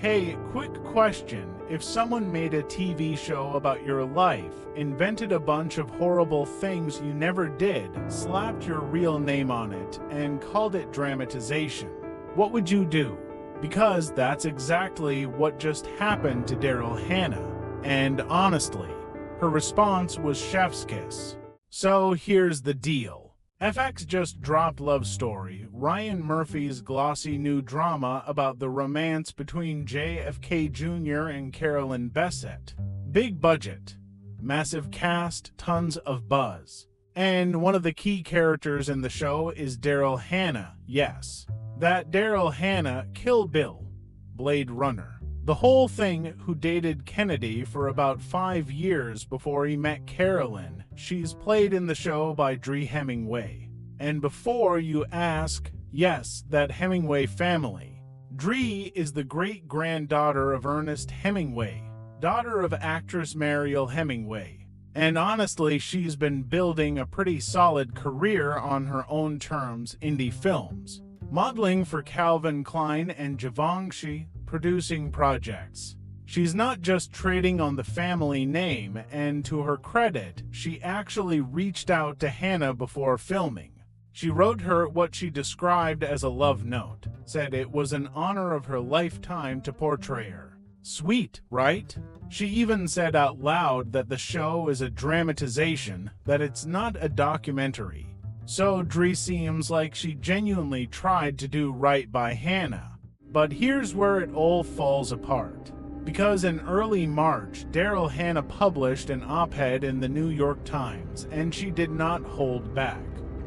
Hey, quick question. If someone made a TV show about your life, invented a bunch of horrible things you never did, slapped your real name on it, and called it dramatization, what would you do? Because that's exactly what just happened to Daryl Hannah. And honestly, her response was chef's kiss. So here's the deal. FX just dropped Love Story, Ryan Murphy's glossy new drama about the romance between JFK Jr. and Carolyn Bessette. Big budget, massive cast, tons of buzz. And one of the key characters in the show is Daryl Hannah. Yes, that Daryl Hannah, Kill Bill, Blade Runner. The whole thing, who dated Kennedy for about 5 years before he met Carolyn. She's played in the show by Dree Hemingway. And before you ask, yes, that Hemingway family. Dree is the great-granddaughter of Ernest Hemingway, daughter of actress Mariel Hemingway. And honestly, she's been building a pretty solid career on her own terms, indie films, modeling for Calvin Klein and Givenchy, producing projects. She's not just trading on the family name, and to her credit, she actually reached out to Hannah before filming. She wrote her what she described as a love note, said it was an honor of her lifetime to portray her. Sweet, right? She even said out loud that the show is a dramatization, that it's not a documentary. So Dree seems like she genuinely tried to do right by Hannah. But here's where it all falls apart. Because in early March, Daryl Hannah published an op-ed in the New York Times, and she did not hold back.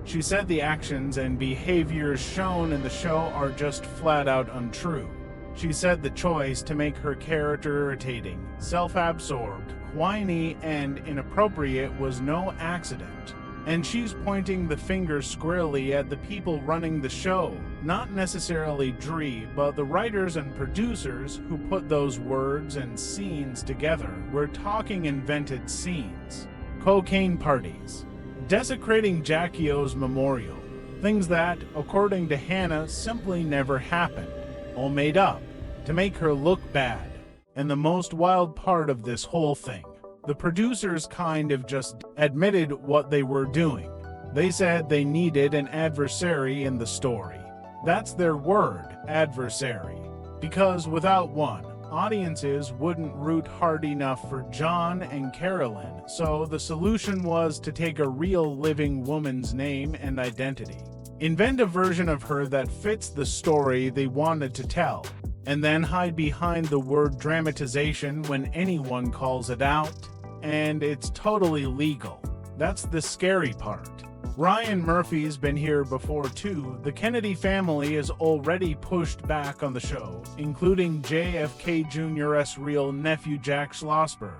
She said the actions and behaviors shown in the show are just flat-out untrue. She said the choice to make her character irritating, self-absorbed, whiny, and inappropriate was no accident. And she's pointing the finger squarely at the people running the show, not necessarily Dree, but the writers and producers who put those words and scenes together. We're talking invented scenes, cocaine parties, desecrating Jackie O's memorial, things that, according to Hannah, simply never happened, all made up, to make her look bad. And the most wild part of this whole thing, the producers kind of just admitted what they were doing. They said they needed an adversary in the story. That's their word, adversary. Because without one, audiences wouldn't root hard enough for John and Carolyn, so the solution was to take a real living woman's name and identity. Invent a version of her that fits the story they wanted to tell, and then hide behind the word dramatization when anyone calls it out. And it's totally legal. That's the scary part. Ryan Murphy's been here before too. The Kennedy family has already pushed back on the show, including JFK Jr.'s real nephew Jack Schlossberg.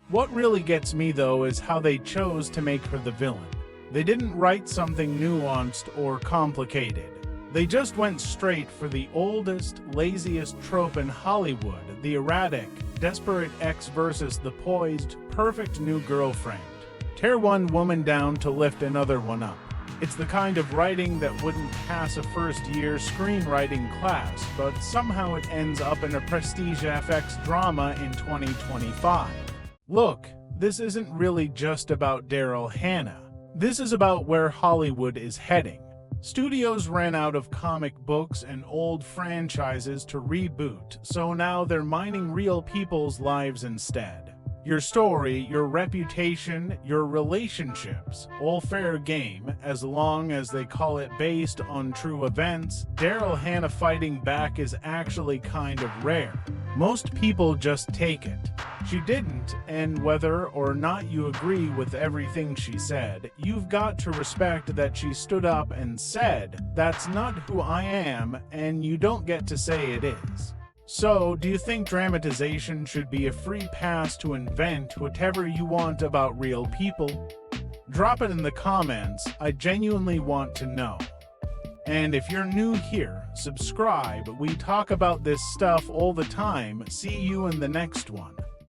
What really gets me though is how they chose to make her the villain. They didn't write something nuanced or complicated. They just went straight for the oldest, laziest trope in Hollywood, the erratic, desperate ex versus the poised, perfect new girlfriend. Tear one woman down to lift another one up. It's the kind of writing that wouldn't pass a first-year screenwriting class, but somehow it ends up in a prestige FX drama in 2025. Look, this isn't really just about Daryl Hannah. This is about where Hollywood is heading. Studios ran out of comic books and old franchises to reboot, so now they're mining real people's lives instead. Your story, your reputation, your relationships, all fair game, as long as they call it based on true events. Daryl Hannah fighting back is actually kind of rare. Most people just take it. She didn't, and whether or not you agree with everything she said, you've got to respect that she stood up and said, "That's not who I am," and you don't get to say it is. So, do you think dramatization should be a free pass to invent whatever you want about real people? Drop it in the comments, I genuinely want to know. And if you're new here, subscribe, we talk about this stuff all the time. See you in the next one.